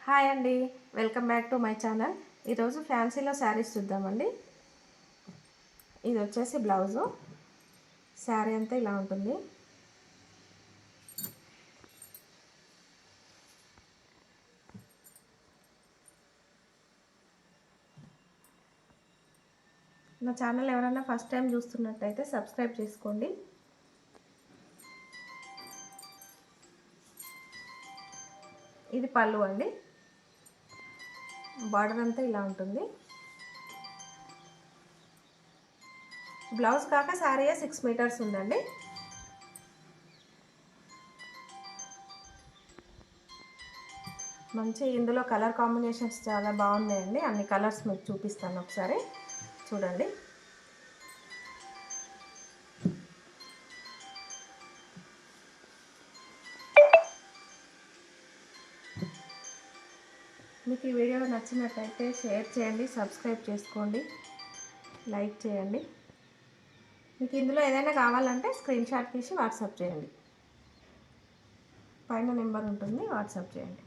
Hi అండి, welcome back to my channel. ఈరోజు ఫ్యాన్సీలో శారీస్ చూద్దామండి. ఇది వచ్చేసి బ్లౌజు. శారీ అంతా ఇలా ఉంటుంది. నా ఛానల్ ఎవరైనా ఫస్ట్ టైం చూస్తున్నట్టయితే సబ్స్క్రైబ్ చేసుకోండి. ఇది పళ్ళు అండి. బార్డర్ అంతా ఇలా ఉంటుంది. బ్లౌజ్ కాక శారీ 6 మీటర్స్ ఉందండి. మంచి ఇందులో కలర్ కాంబినేషన్స్ చాలా బాగున్నాయండి. అన్ని కలర్స్ మీకు చూపిస్తాను, ఒకసారి చూడండి. మీకు ఈ వీడియో నచ్చినట్టయితే షేర్ చేయండి, సబ్స్క్రైబ్ చేసుకోండి, లైక్ చేయండి. మీకు ఇందులో ఏదైనా కావాలంటే స్క్రీన్ షాట్ తీసి వాట్సాప్ చేయండి. పైన నెంబర్ ఉంటుంది, వాట్సాప్ చేయండి.